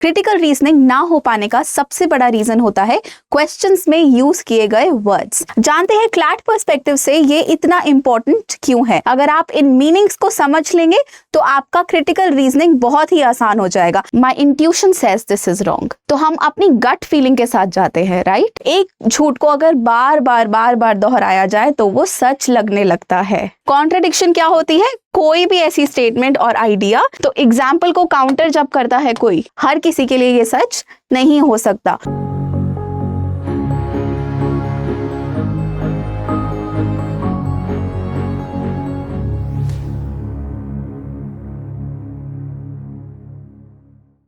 Critical reasoning ना हो पाने का सबसे बड़ा रीजन होता है क्वेश्चंस में यूज किए गए वर्ड्स। जानते हैं क्लैट पर्सपेक्टिव से ये इतना इंपॉर्टेंट क्यों है। अगर आप इन मीनिंग्स को समझ लेंगे तो आपका क्रिटिकल रीजनिंग बहुत ही आसान हो जाएगा। My intuition says this is wrong, तो हम अपनी गट फीलिंग के साथ जाते हैं, राइट। एक झूठ को अगर बार बार दोहराया जाए तो वो सच लगने लगता है। कॉन्ट्रडिक्शन क्या होती है? कोई भी ऐसी स्टेटमेंट और आइडिया तो एग्जाम्पल को काउंटर जब करता है कोई, हर किसी के लिए ये सच नहीं हो सकता।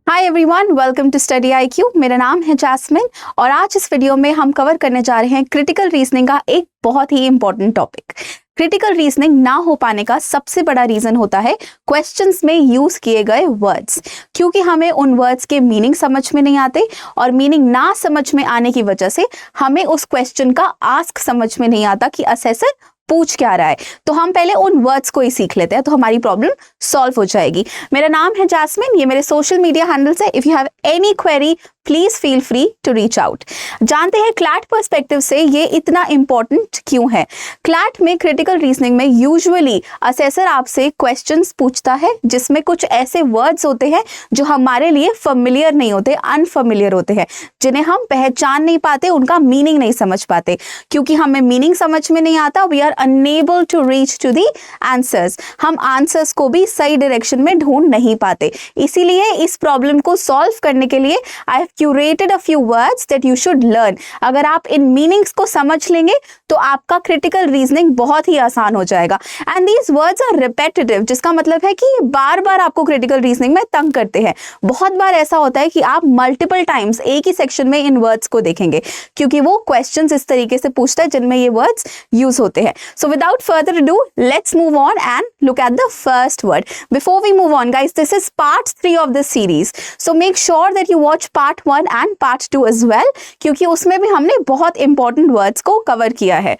Hi everyone, welcome to study IQ। मेरा नाम है जैस्मिन और आज इस वीडियो में हम कवर करने जा रहे हैं क्रिटिकल रीजनिंग का एक बहुत ही इंपॉर्टेंट टॉपिक। क्रिटिकल रीजनिंग ना हो पाने का सबसे बड़ा रीजन होता है क्वेश्चंस में यूज किए गए वर्ड्स, क्योंकि हमें उन वर्ड्स के मीनिंग समझ में नहीं आते और मीनिंग ना समझ में आने की वजह से हमें उस क्वेश्चन का आस्क समझ में नहीं आता कि असेसर पूछ क्या रहा है। तो हम पहले उन वर्ड्स को ही सीख लेते हैं तो हमारी प्रॉब्लम सॉल्व हो जाएगी। मेरा नाम है जैस्मिन, ये मेरे सोशल मीडिया हैंडल्स है। If you have any query please feel free to reach out. जानते हैं क्लैट पर्सपेक्टिव से ये इतना इंपॉर्टेंट क्यों है। क्लैट में क्रिटिकल रीजनिंग में यूजुअली असेसर आपसे क्वेश्चंस पूछता है जिसमें कुछ ऐसे वर्ड्स होते हैं जो हमारे लिए फेमिलियर नहीं होते, अनफेमिलियर होते हैं, जिन्हें हम पहचान नहीं पाते, उनका मीनिंग नहीं समझ पाते। क्योंकि हमें मीनिंग समझ में नहीं आता, we are unable to reach to the answers. हम आंसर्स को भी सही डायरेक्शन में ढूंढ नहीं पाते। इसीलिए इस प्रॉब्लम को सॉल्व करने के लिए I have curated a few words that you should learn। अगर आप इन मीनिंग्स को समझ लेंगे तो आपका क्रिटिकल रीजनिंग बहुत ही आसान हो जाएगा। And these words are repetitive, जिसका मतलब है कि ये बार बार आपको क्रिटिकल रीजनिंग में तंग करते हैं। बहुत बार ऐसा होता है कि आप मल्टीपल टाइम्स एक ही सेक्शन में इन वर्ड्स को देखेंगे, क्योंकि वो क्वेश्चंस इस तरीके से पूछता है जिनमें ये वर्ड्स यूज होते हैं। So without further ado let's move on and look at the first word. Before we move on guys, this is part 3 of this series, so make sure that you watch part 1 and part 2 as well, क्योंकि उसमें भी हमने बहुत important words को cover किया है।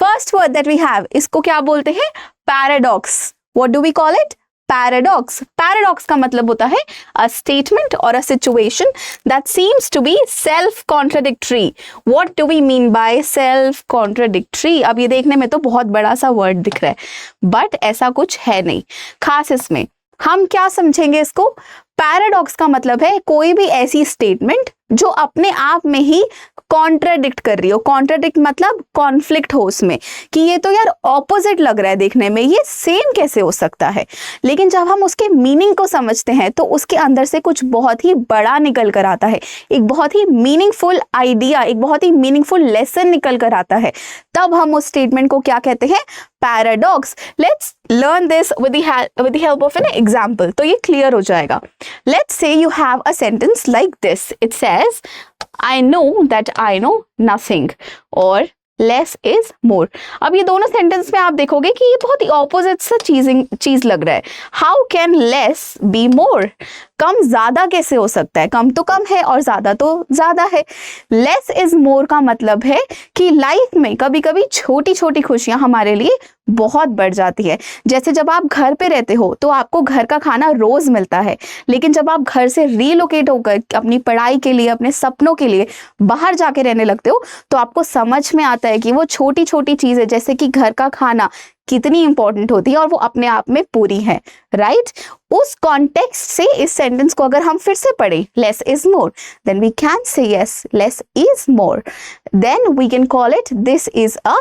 First word that we have, इसको क्या बोलते हैं? Paradox. What do we call it? Paradox. Paradox का मतलब होता है अ स्टेटमेंट और a situation that seems to be self contradictory. What do we mean by self contradictory? अब ये देखने में तो बहुत बड़ा सा वर्ड दिख रहा है, बट ऐसा कुछ है नहीं खास। इसमें हम क्या समझेंगे इसको? पैराडॉक्स का मतलब है कोई भी ऐसी स्टेटमेंट जो अपने आप में ही कॉन्ट्राडिक्ट कर रही हो। कॉन्ट्राडिक्ट मतलब कॉन्फ्लिक्ट हो उसमें, कि ये तो यार ऑपोजिट लग रहा है देखने में, ये सेम कैसे हो सकता है। लेकिन जब हम उसके मीनिंग को समझते हैं तो उसके अंदर से कुछ बहुत ही बड़ा निकल कर आता है, एक बहुत ही मीनिंगफुल आइडिया, एक बहुत ही मीनिंगफुल लेसन निकल कर आता है। तब हम उस स्टेटमेंट को क्या कहते हैं? Paradox. Let's learn this with the help of an example, तो ये क्लियर हो जाएगा। Let's say you have a sentence like this. It says, I know that I know nothing, or less is more। अब ये दोनों sentence में आप देखोगे कि ये बहुत ही ऑपोजिट सा चीज लग रहा है। How can less be more? कम ज्यादा कैसे हो सकता है? कम तो कम है और ज्यादा तो ज्यादा है। लेस इज मोर का मतलब है कि लाइफ में कभी कभी छोटी छोटी खुशियां हमारे लिए बहुत बढ़ जाती है। जैसे जब आप घर पे रहते हो तो आपको घर का खाना रोज मिलता है, लेकिन जब आप घर से रीलोकेट होकर अपनी पढ़ाई के लिए, अपने सपनों के लिए बाहर जाके रहने लगते हो तो आपको समझ में आता है कि वो छोटी छोटी चीजें जैसे कि घर का खाना कितनी इंपॉर्टेंट होती है और वो अपने आप में पूरी है, राइट। उस कॉन्टेक्स्ट से इस सेंटेंस को अगर हम फिर से पढ़ें, less is more, then we can say yes, less is more, then we can call it this is a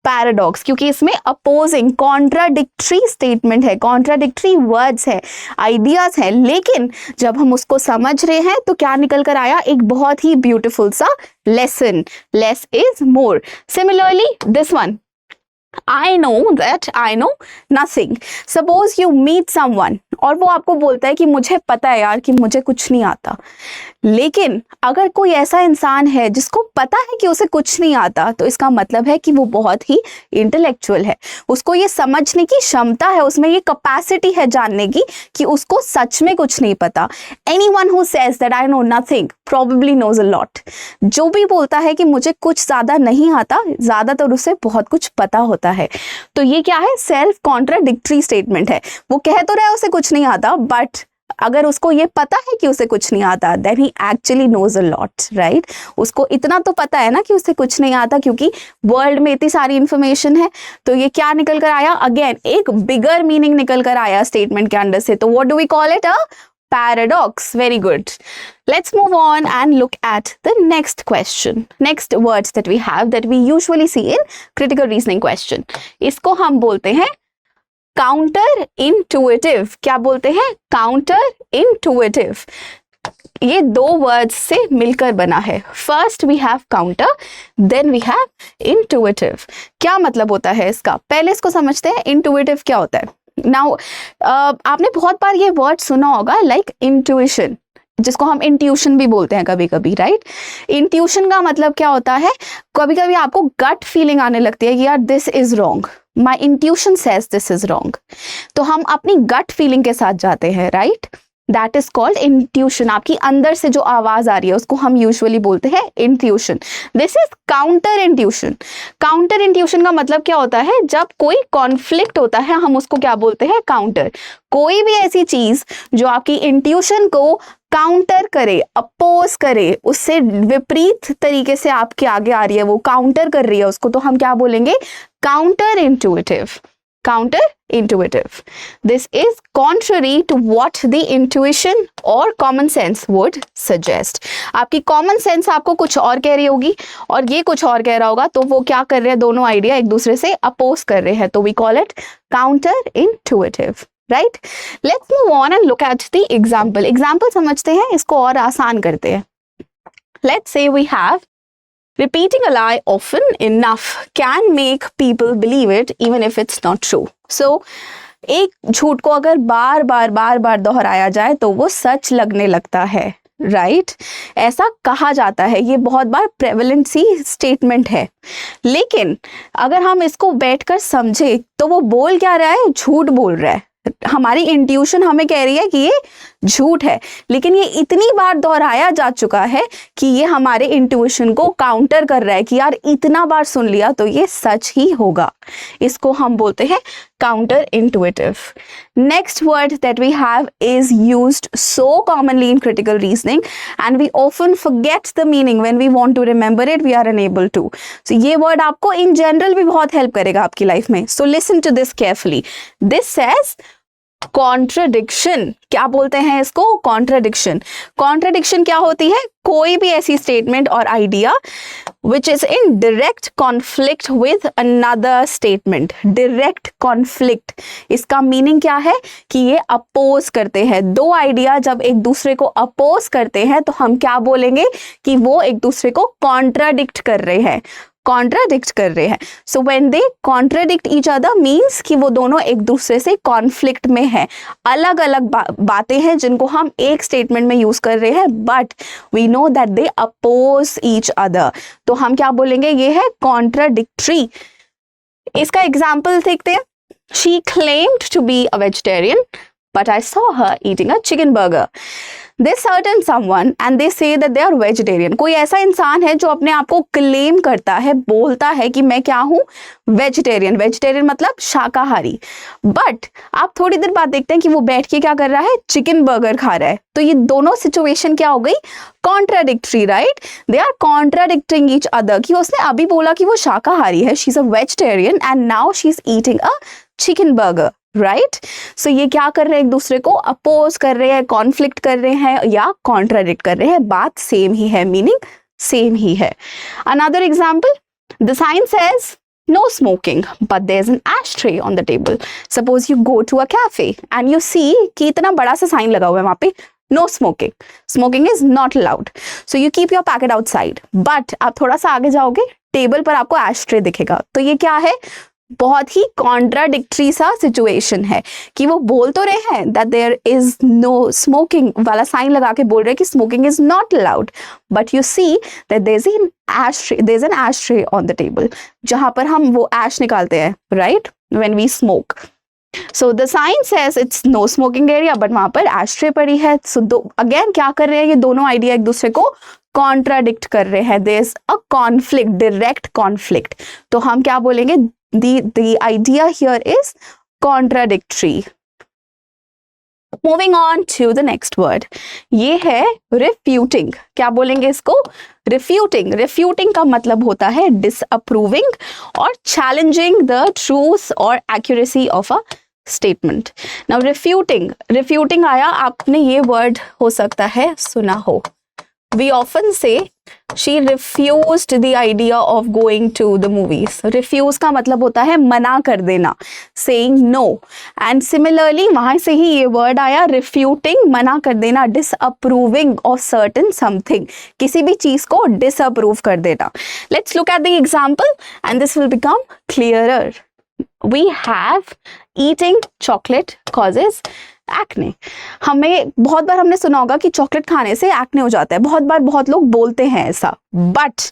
paradox, क्योंकि इसमें अपोजिंग कॉन्ट्राडिक्टरी स्टेटमेंट है, कॉन्ट्राडिक्टरी वर्ड्स है, आइडियाज है। लेकिन जब हम उसको समझ रहे हैं तो क्या निकल कर आया? एक बहुत ही ब्यूटीफुल सा lesson, less is more. Similarly this one, I know that I know nothing। Suppose you meet someone और वो आपको बोलता है कि मुझे पता है यार कि मुझे कुछ नहीं आता। लेकिन अगर कोई ऐसा इंसान है जिसको पता है कि उसे कुछ नहीं आता, तो इसका मतलब है कि वो बहुत ही इंटेलेक्चुअल है, उसको ये समझने की क्षमता है, उसमें ये कैपेसिटी है जानने की कि उसको सच में कुछ नहीं पता। Anyone who says that I know nothing probably knows a lot। जो भी बोलता है कि मुझे कुछ ज्यादा नहीं आता, ज्यादातर उसे बहुत कुछ पता होता है। तो ये क्या है? सेल्फ कॉन्ट्राडिक्टरी स्टेटमेंट है। वो कह तो रहा है उसे कुछ नहीं आता, बट अगर उसको ये पता है कि उसे कुछ नहीं आता, then he actually knows a lot, right. उसको इतना तो पता है ना कि उसे कुछ नहीं आता, क्योंकि वर्ल्ड में इतनी सारी इंफॉर्मेशन है। तो ये क्या निकल कर आया, अगेन एक बिगर मीनिंग निकल कर आया स्टेटमेंट के अंदर से। तो what do we call it, a paradox. Very good. Let's move on and look at the next question. Next words that we have that we usually see in critical reasoning question. इसको हम बोलते हैं counter intuitive. क्या बोलते हैं, counter intuitive. ये दो words से मिलकर बना है। First we have counter, then we have intuitive. क्या मतलब होता है इसका, पहले इसको समझते हैं इंटुइटिव क्या होता है। नाउ आपने बहुत बार ये वर्ड सुना होगा, लाइक इंट्यूशन, जिसको हम इंट्यूशन भी बोलते हैं कभी कभी, राइट। इंट्यूशन का मतलब क्या होता है, कभी कभी आपको गट फीलिंग आने लगती है कि यार this is wrong, my intuition says this is wrong. तो हम अपनी गट फीलिंग के साथ जाते हैं, right. That is called intuition. आपकी अंदर से जो आवाज आ रही है उसको हम यूजुअली बोलते हैं intuition. This is counter intuition. Counter intuition का मतलब क्या होता है, जब कोई कॉन्फ्लिक्ट होता है हम उसको क्या बोलते हैं, काउंटर। कोई भी ऐसी चीज जो आपकी इंट्यूशन को काउंटर करे, अपोज करे, उससे विपरीत तरीके से आपके आगे आ रही है, वो काउंटर कर रही है उसको, तो हम क्या बोलेंगे, counter intuitive. Counter intuitive. This is contrary to what the intuition or common sense would suggest. आपकी common sense आपको कुछ और कह रही होगी और ये कुछ और कह रहा होगा, तो वो क्या कर रहे हैं, दोनों आइडिया एक दूसरे से अपोज कर रहे हैं, तो we call it counter intuitive. Right? Let's move on and look at the example. Example समझते हैं, इसको और आसान करते हैं. Let's say we have repeating a lie often enough can make people believe it even if it's not true. So, एक झूठ को अगर बार बार दोहराया जाए तो वो सच लगने लगता है, राइट। ऐसा कहा जाता है, ये बहुत बार प्रेवलेंट सी स्टेटमेंट है। लेकिन अगर हम इसको बैठकर समझे तो वो बोल क्या रहा है, झूठ बोल रहा है। हमारी इंट्यूशन हमें कह रही है कि ये झूठ है, लेकिन ये इतनी बार दोहराया जा चुका है कि ये हमारे इंट्यूशन को काउंटर कर रहा है कि यार इतना बार सुन लिया तो ये सच ही होगा। इसको हम बोलते हैं counter intuitive. Next word that we have is used so commonly in critical reasoning and we often forget the meaning when we want to remember it, we are unable to. So ये word आपको in general भी बहुत help करेगा आपकी life में। So listen to this carefully. This says contradiction. क्या बोलते हैं इसको, कॉन्ट्रडिक्शन। कॉन्ट्रडिक्शन क्या होती है, कोई भी ऐसी स्टेटमेंट और idea which is in direct conflict with another statement. Direct conflict, इसका मीनिंग क्या है कि ये अपोज करते हैं। दो आइडिया जब एक दूसरे को अपोज करते हैं तो हम क्या बोलेंगे कि वो एक दूसरे को कॉन्ट्राडिक्ट कर रहे हैं, कॉन्ट्राडिक्ट कर रहे हैं। So when they contradict each other means कि वो दोनों एक दूसरे से कॉन्फ्लिक्ट में है, अलग अलग बातें हैं जिनको हम एक स्टेटमेंट में यूज कर रहे हैं, but we know that they oppose each other. तो हम क्या बोलेंगे, ये है कॉन्ट्राडिक्टरी। इसका एग्जाम्पल देखते हैं। She claimed to be a vegetarian but I saw her eating a chicken burger. They certain someone and they say that they are vegetarian. कोई ऐसा इंसान है जो अपने आप को क्लेम करता है, बोलता है कि मैं क्या हूँ, वेजिटेरियन। वेजिटेरियन मतलब शाकाहारी। बट आप थोड़ी देर बाद देखते हैं कि वो बैठ के क्या कर रहा है, चिकन बर्गर खा रहा है। तो ये दोनों सिचुएशन क्या हो गई, contradictory, right. They are contradicting each other, कि उसने अभी बोला कि वो शाकाहारी है, she is a vegetarian, and now she is eating a chicken burger, right. So ये क्या कर रहे हैं, एक दूसरे को अपोज कर रहे हैं, कॉन्फ्लिक्ट कर रहे हैं या कॉन्ट्राडिक्ट कर रहे हैं। बात सेम ही है, मीनिंग सेम ही है। Another example, the sign says no smoking but there's an ashtray on the table. Suppose you go to a cafe and you see कि इतना बड़ा सा साइन लगा हुआ है वहां पे, no smoking, smoking is not allowed, so you keep your packet outside. But आप थोड़ा सा आगे जाओगे, टेबल पर आपको ashtray दिखेगा। तो ये क्या है, बहुत ही कॉन्ट्राडिक्टरी सा सिचुएशन है कि वो बोल तो रहे हैं that there is no smoking वाला साइन लगा के बोल रहे हैं कि smoking is not allowed, but you see that there is an ashtray on the table, जहां पर हम वो ऐश निकालते हैं, right, when we smoke. So the sign says it's no smoking area, but वहां पर एशट्रे पड़ी है। सो अगेन क्या कर रहे हैं, ये दोनों आइडिया एक दूसरे को कॉन्ट्राडिक्ट कर रहे हैं। There is a conflict, direct conflict. तो हम क्या बोलेंगे, the idea here is contradictory. Moving on to the next word, ये है रिफ्यूटिंग। क्या बोलेंगे इसको? रिफ्यूटिंग। रिफ्यूटिंग का मतलब होता है डिसअप्रूविंग और चैलेंजिंग द ट्रूथ और accuracy of a statement. Now refuting, refuting आया, आपने ये वर्ड हो सकता है सुना हो। We often say she refused the idea of going to the movies. Refuse का मतलब होता है मना कर देना, saying no. And similarly वहाँ से ही ये word आया refuting, मना कर देना, disapproving of certain something, किसी भी चीज को disapprove कर देना. Let's look at the example and this will become clearer. We have eating chocolate causes acne. हमें बहुत बार हमने सुना होगा कि चॉकलेट खाने से एक्ने हो जाता है, बहुत बार बहुत लोग बोलते हैं ऐसा, बट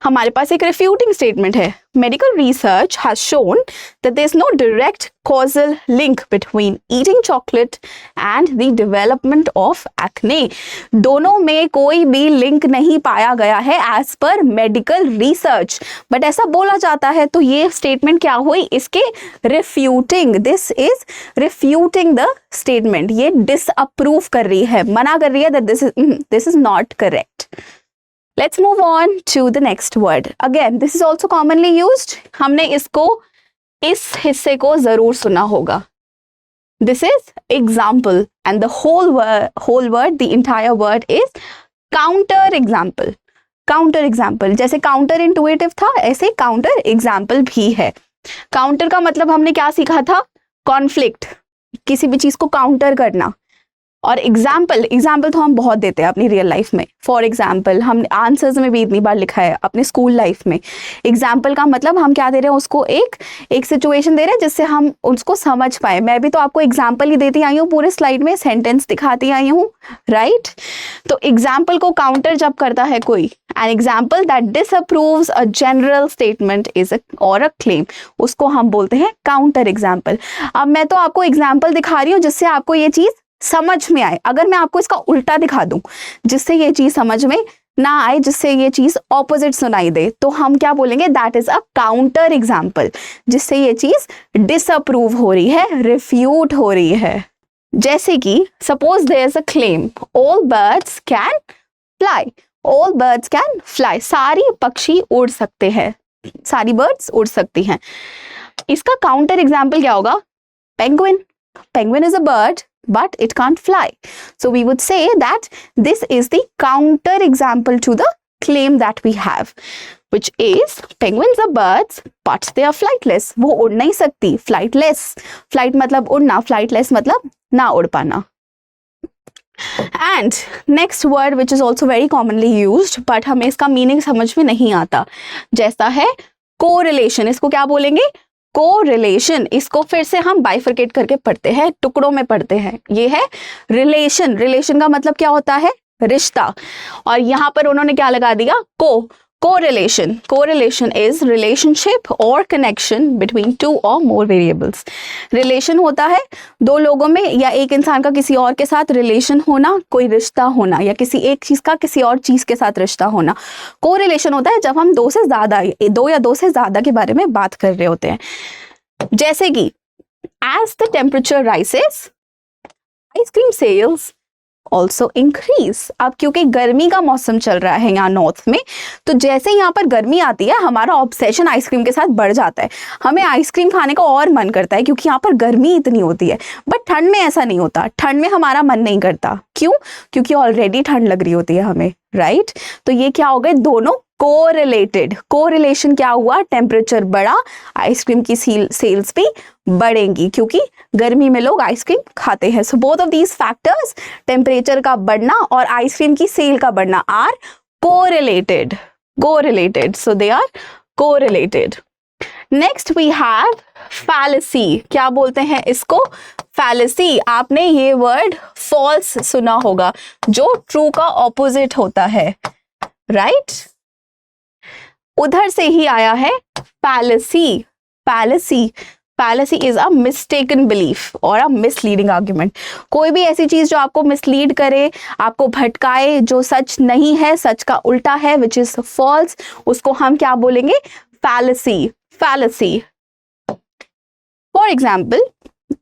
हमारे पास एक रिफ्यूटिंग स्टेटमेंट है। Medical research has shown that there is no direct causal link between eating chocolate and the development of acne. दोनों में कोई भी लिंक नहीं पाया गया है as per medical research, but ऐसा बोला जाता है। तो ये स्टेटमेंट क्या हुई? इसके रिफ्यूटिंग, दिस इज रिफ्यूटिंग द स्टेटमेंट। ये डिसअप्रूव कर रही है, मना कर रही है that this is not correct. Let's move on to the next word. Again, this is also commonly used. हमने इसको, इस हिस्से को जरूर सुना होगा। This is example and the whole word, the entire word is counter example. Counter example, जैसे counter intuitive था, ऐसे counter example भी है। Counter का मतलब हमने क्या सीखा था? Conflict, किसी भी चीज को काउंटर करना। और एग्जाम्पल तो हम बहुत देते हैं अपनी रियल लाइफ में। फॉर एग्जाम्पल, हम आंसर्स में भी इतनी बार लिखा है अपने स्कूल लाइफ में। एग्जाम्पल का मतलब हम क्या दे रहे हैं उसको, एक सिचुएशन दे रहे हैं जिससे हम उसको समझ पाए। मैं भी तो आपको एग्जाम्पल ही देती आई हूँ, पूरे स्लाइड में सेंटेंस दिखाती आई हूँ, राइट? तो एग्जाम्पल को काउंटर जब करता है कोई, an example that disapproves a general statement is और अ क्लेम, उसको हम बोलते हैं काउंटर एग्जाम्पल। अब मैं तो आपको एग्जाम्पल दिखा रही हूँ जिससे आपको ये चीज समझ में आए। अगर मैं आपको इसका उल्टा दिखा दूं जिससे ये चीज समझ में ना आए, जिससे ये चीज ऑपोजिट सुनाई दे, तो हम क्या बोलेंगे? That is a counter example, जिससे ये चीज डिसअप्रूव हो रही है, रिफ्यूट हो रही है। जैसे कि suppose there is a claim, all birds can fly, all birds can fly, सारी पक्षी उड़ सकते हैं, सारी बर्ड्स उड़ सकती हैं। इसका काउंटर एग्जाम्पल क्या होगा? Penguin. Penguin is a bird but it can't fly. So we would say that this is the counter example to the claim that we have, which is penguins are birds but they are flightless. वो उड़ नहीं सकती, flightless. Flight मतलब उड़ना, flightless मतलब ना उड़ पाना। And next word which is also very commonly used but हमें इसका मीनिंग समझ में नहीं आता, जैसा है correlation। इसको क्या बोलेंगे? कोरिलेशन। इसको फिर से हम बाइफरकेट करके पढ़ते हैं, टुकड़ों में पढ़ते हैं। ये है रिलेशन। रिलेशन का मतलब क्या होता है? रिश्ता। और यहाँ पर उन्होंने क्या लगा दिया? कोरिलेशन। कोरिलेशन इज रिलेशनशिप और कनेक्शन बिटवीन टू और मोर वेरिएबल्स। रिलेशन होता है दो लोगों में या एक इंसान का किसी और के साथ रिलेशन होना, कोई रिश्ता होना, या किसी एक चीज का किसी और चीज के साथ रिश्ता होना। कोरिलेशन होता है जब हम दो या दो से ज्यादा के बारे में बात कर रहे होते हैं। जैसे कि as the temperature rises ice cream sales also increase. अब क्योंकि गर्मी का मौसम चल रहा है यहाँ नॉर्थ में, तो जैसे यहाँ पर गर्मी आती है हमारा ऑब्सेशन आइसक्रीम के साथ बढ़ जाता है। हमें आइसक्रीम खाने का और मन करता है क्योंकि यहाँ पर गर्मी इतनी होती है। बट ठंड में ऐसा नहीं होता, ठंड में हमारा मन नहीं करता। क्यों? क्योंकि ऑलरेडी ठंड लग रही होती है हमें, राइट? तो ये क्या हो गए? दोनों कोरिलेटेड। कोरिलेशन क्या हुआ? टेम्परेचर बढ़ा, आइसक्रीम की सेल्स भी बढ़ेंगी क्योंकि गर्मी में लोग आइसक्रीम खाते हैं। So both of these factors, temperature का बढ़ना और आइसक्रीम की सेल का बढ़ना, are correlated. Correlated, so they are correlated. Next we have fallacy. क्या बोलते हैं इसको? फैलेसी। आपने ये वर्ड फॉल्स सुना होगा, जो ट्रू का ऑपोजिट होता है, राइट? उधर से ही आया है fallacy. Fallacy Fallacy is a mistaken belief or a misleading argument. कोई भी ऐसी चीज जो आपको मिसलीड करे, आपको भटकाए, जो सच नहीं है, सच का उल्टा है, which is false, उसको हम क्या बोलेंगे? Fallacy. Fallacy. For example,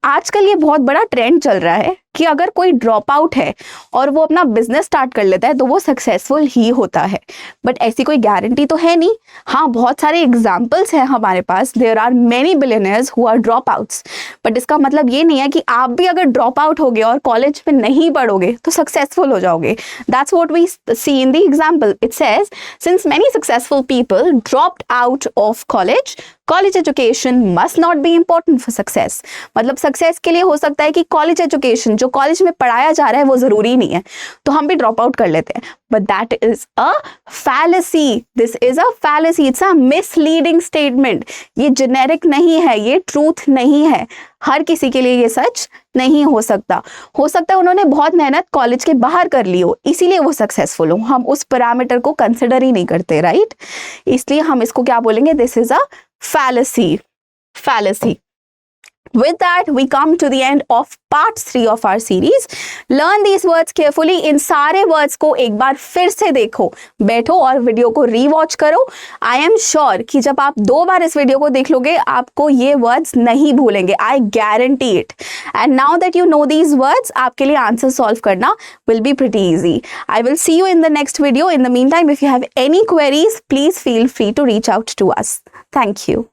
आजकल ये बहुत बड़ा ट्रेंड चल रहा है कि अगर कोई ड्रॉप आउट है और वो अपना बिजनेस स्टार्ट कर लेता है तो वो सक्सेसफुल ही होता है, बट ऐसी कोई गारंटी तो है नहीं। हाँ, बहुत सारे एग्जाम्पल्स हैं हमारे पास, there are many billionaires who are dropouts, but इसका मतलब ये नहीं है कि आप भी अगर ड्रॉप आउट हो गए और कॉलेज में नहीं पढ़ोगे तो सक्सेसफुल हो जाओगे। That's what we see in the example. It says since many successful people dropped out of college, college education must not be important for success. मतलब सक्सेस के लिए हो सकता है कि कॉलेज एजुकेशन, जो कॉलेज में पढ़ाया जा रहा है वो जरूरी नहीं है, तो हम भी ड्रॉप आउट कर लेते हैं, but that is a fallacy. This is a fallacy, it's a misleading statement. ये जेनेरिक नहीं है, ये ट्रूथ नहीं है, हर किसी के लिए ये सच नहीं हो सकता। हो सकता है उन्होंने बहुत मेहनत कॉलेज के बाहर कर ली हो, इसीलिए वो सक्सेसफुल हो, हम उस पैरामीटर को कंसिडर ही नहीं करते, राइट? इसलिए हम इसको क्या बोलेंगे, this is a fallacy. With that, we come to the end of part 3 of our series. Learn these words carefully. इन सारे words को एक बार फिर से देखो, बैठो और वीडियो को रीवॉच करो। I am sure कि जब आप 2 बार इस वीडियो को देख लोगे आपको ये words नहीं भूलेंगे, I guarantee it. And now that you know these words, आपके लिए आंसर सॉल्व करना will be pretty easy. I will see you in the next video. In the meantime, if you have any queries, please feel free to reach out to us. Thank you.